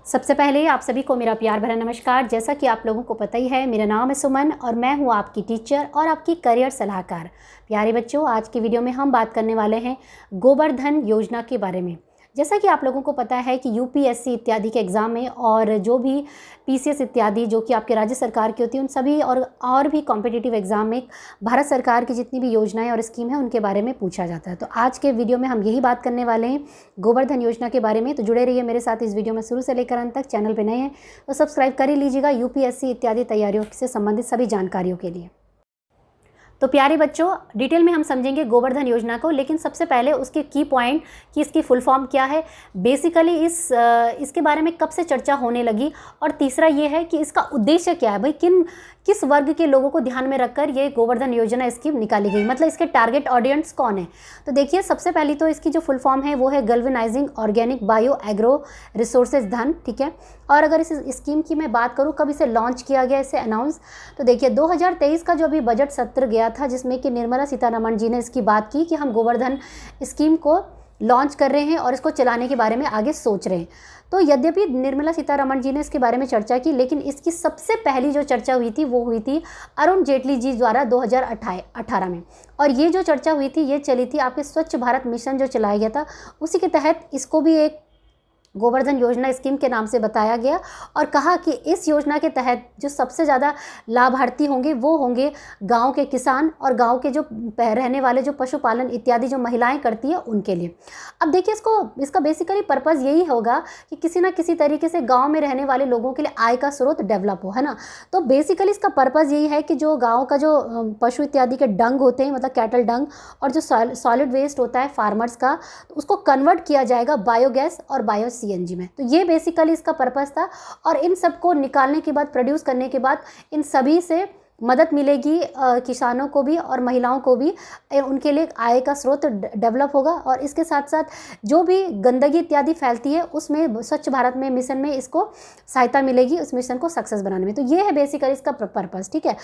सबसे पहले आप सभी को मेरा प्यार भरा नमस्कार। जैसा कि आप लोगों को पता ही है, मेरा नाम है सुमन और मैं हूं आपकी टीचर और आपकी करियर सलाहकार। प्यारे बच्चों, आज की वीडियो में हम बात करने वाले हैं गोबर धन योजना के बारे में। जैसा कि आप लोगों को पता है कि यूपीएससी इत्यादि के एग्ज़ाम में और जो भी पीसीएस इत्यादि जो कि आपके राज्य सरकार की होती है, उन सभी और भी कॉम्पिटिटिव एग्ज़ाम में भारत सरकार की जितनी भी योजनाएं और स्कीम है उनके बारे में पूछा जाता है। तो आज के वीडियो में हम यही बात करने वाले हैं गोवर्धन योजना के बारे में। तो जुड़े रहिए मेरे साथ इस वीडियो में शुरू से लेकर अंत तक। चैनल पर नए हैं तो सब्सक्राइब कर ही लीजिएगा यूपीएससी इत्यादि तैयारियों से संबंधित सभी जानकारियों के लिए। तो प्यारे बच्चों, डिटेल में हम समझेंगे गोवर्धन योजना को, लेकिन सबसे पहले उसके की पॉइंट कि इसकी फुल फॉर्म क्या है, बेसिकली इसके बारे में कब से चर्चा होने लगी, और तीसरा ये है कि इसका उद्देश्य क्या है। भाई किस वर्ग के लोगों को ध्यान में रखकर ये गोवर्धन योजना स्कीम निकाली गई, मतलब इसके टारगेट ऑडियंस कौन है। तो देखिए, सबसे पहली तो इसकी जो फुल फॉर्म है वो है galvanising organic bio agro resources धन, ठीक है। और अगर इस स्कीम की मैं बात करूँ कब इसे लॉन्च किया गया, इसे अनाउंस, तो देखिए 2023 का जो अभी बजट सत्र गया था जिसमें कि निर्मला सीतारमण जी ने इसकी बात की कि हम गोवर्धन स्कीम को लॉन्च कर रहे हैं और इसको चलाने के बारे में आगे सोच रहे हैं। तो यद्यपि निर्मला सीतारमण जी ने इसके बारे में चर्चा की, लेकिन इसकी सबसे पहली जो चर्चा हुई थी वो हुई थी अरुण जेटली जी द्वारा 2018 में। और ये जो चर्चा हुई थी ये चली थी आपके स्वच्छ भारत मिशन जो चलाया गया था, उसी के तहत इसको भी एक गोवर्धन योजना स्कीम के नाम से बताया गया और कहा कि इस योजना के तहत जो सबसे ज़्यादा लाभार्थी होंगे वो होंगे गांव के किसान और गांव के जो रहने वाले जो पशुपालन इत्यादि जो महिलाएं करती है उनके लिए। अब देखिए, इसका बेसिकली पर्पज़ यही होगा कि किसी ना किसी तरीके से गांव में रहने वाले लोगों के लिए आय का स्रोत डेवलप हो, है ना। तो बेसिकली इसका पर्पज़ यही है कि जो गाँव का जो पशु इत्यादि के डंग होते हैं, मतलब कैटल डंग, और जो सॉलिड वेस्ट होता है फार्मर्स का, तो उसको कन्वर्ट किया जाएगा बायोगैस और बायो सीएनजी में। तो ये बेसिकली इसका पर्पस था। और इन सबको निकालने के बाद, प्रोड्यूस करने के बाद, इन सभी से मदद मिलेगी किसानों को भी और महिलाओं को भी, उनके लिए आय का स्रोत डेवलप होगा। और इसके साथ साथ जो भी गंदगी इत्यादि फैलती है उसमें स्वच्छ भारत में मिशन में इसको सहायता मिलेगी उस मिशन को सक्सेस बनाने में। तो ये है बेसिकली इसका पर्पस, ठीक है।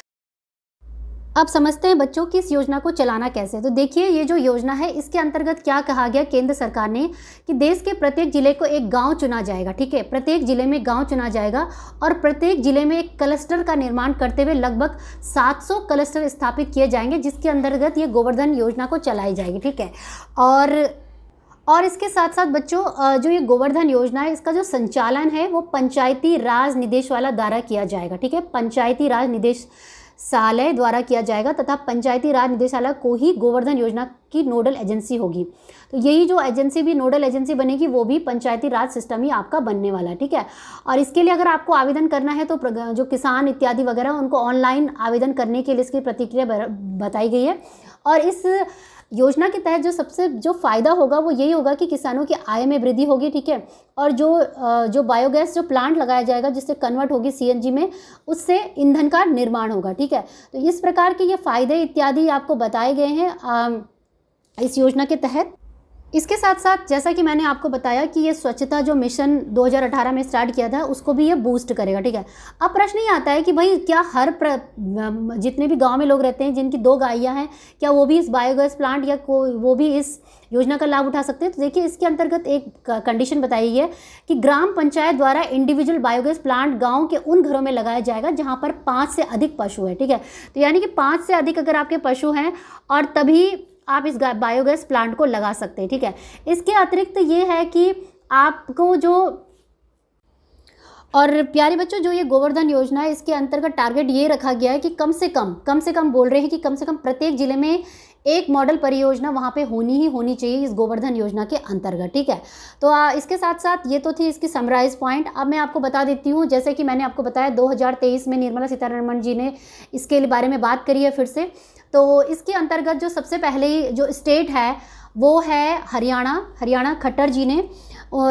अब समझते हैं बच्चों कि इस योजना को चलाना कैसे। तो देखिए, ये जो योजना है इसके अंतर्गत क्या कहा गया केंद्र सरकार ने कि देश के प्रत्येक जिले को एक गांव चुना जाएगा, ठीक है। प्रत्येक जिले में गांव चुना जाएगा और प्रत्येक जिले में एक क्लस्टर का निर्माण करते हुए लगभग 700 क्लस्टर स्थापित किए जाएंगे, जिसके अंतर्गत ये गोवर्धन योजना को चलाई जाएगी, ठीक है। और इसके साथ साथ बच्चों, जो ये गोवर्धन योजना है इसका जो संचालन है वो पंचायती राज निदेशालय द्वारा किया जाएगा, ठीक है। पंचायती राज निदेशालय द्वारा किया जाएगा तथा पंचायती राज निदेशालय को ही गोवर्धन योजना की नोडल एजेंसी होगी। तो यही जो एजेंसी भी नोडल एजेंसी बनेगी वो भी पंचायती राज सिस्टम ही आपका बनने वाला है, ठीक है। और इसके लिए अगर आपको आवेदन करना है तो जो किसान इत्यादि वगैरह उनको ऑनलाइन आवेदन करने के लिए इसकी प्रतिक्रिया बताई गई है। और इस योजना के तहत जो सबसे जो फ़ायदा होगा वो यही होगा कि किसानों की आय में वृद्धि होगी, ठीक है। और जो बायोगैस जो प्लांट लगाया जाएगा जिससे कन्वर्ट होगी सीएनजी में, उससे ईंधन का निर्माण होगा, ठीक है। तो इस प्रकार के ये फ़ायदे इत्यादि आपको बताए गए हैं इस योजना के तहत। इसके साथ साथ जैसा कि मैंने आपको बताया कि ये स्वच्छता जो मिशन 2018 में स्टार्ट किया था उसको भी ये बूस्ट करेगा, ठीक है। अब प्रश्न ये आता है कि भाई क्या जितने भी गांव में लोग रहते हैं जिनकी 2 गायें हैं, क्या वो भी इस बायोगैस प्लांट या वो भी इस योजना का लाभ उठा सकते हैं। तो देखिए, इसके अंतर्गत एक कंडीशन बताई गई है कि ग्राम पंचायत द्वारा इंडिविजुअल बायोगैस प्लांट गाँव के उन घरों में लगाया जाएगा जहाँ पर 5 से अधिक पशु है, ठीक है। तो यानी कि 5 से अधिक अगर आपके पशु हैं और तभी आप इस बायोगैस प्लांट को लगा सकते हैं, ठीक है। इसके अतिरिक्त ये है कि आपको और प्यारे बच्चों, जो ये गोवर्धन योजना है इसके अंतर्गत टारगेट ये रखा गया है कि कम से कम बोल रहे हैं कि कम से कम प्रत्येक जिले में एक मॉडल परियोजना वहाँ पे होनी चाहिए इस गोवर्धन योजना के अंतर्गत, ठीक है। तो इसके साथ साथ ये तो थी इसकी समराइज पॉइंट। अब मैं आपको बता देती हूँ, जैसे कि मैंने आपको बताया 2023 में निर्मला सीतारमण जी ने इसके बारे में बात करी है फिर से। तो इसके अंतर्गत जो सबसे पहले जो स्टेट है वो है हरियाणा। खट्टर जी ने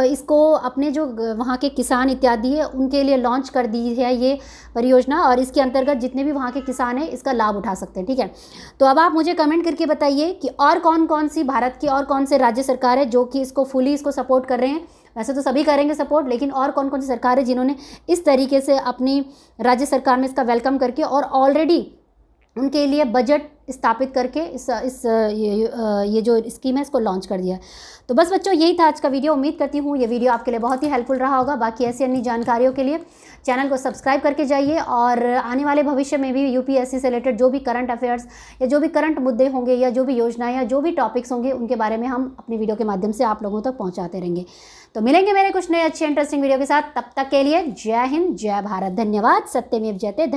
इसको अपने जो वहाँ के किसान इत्यादि है उनके लिए लॉन्च कर दी है ये परियोजना, और इसके अंतर्गत जितने भी वहाँ के किसान हैं इसका लाभ उठा सकते हैं, ठीक है। तो अब आप मुझे कमेंट करके बताइए कि और कौन सी भारत की और कौन से राज्य सरकार है जो कि इसको सपोर्ट कर रहे हैं। वैसे तो सभी करेंगे सपोर्ट, लेकिन और कौन सी सरकार है जिन्होंने इस तरीके से अपनी राज्य सरकार में इसका वेलकम करके और ऑलरेडी उनके लिए बजट स्थापित करके ये जो स्कीम है इसको लॉन्च कर दिया। तो बस बच्चों यही था आज का वीडियो। उम्मीद करती हूँ ये वीडियो आपके लिए बहुत ही हेल्पफुल रहा होगा। बाकी ऐसी अन्य जानकारियों के लिए चैनल को सब्सक्राइब करके जाइए और आने वाले भविष्य में भी यूपीएससी से रिलेटेड जो भी करंट अफेयर्स या जो भी करंट मुद्दे होंगे या जो भी योजनाएं या जो भी टॉपिक्स होंगे उनके बारे में हम अपनी वीडियो के माध्यम से आप लोगों तक पहुँचाते रहेंगे। तो मिलेंगे मेरे कुछ नए अच्छे इंटरेस्टिंग वीडियो के साथ। तब तक के लिए जय हिंद, जय भारत, धन्यवाद, सत्यमेव जयते।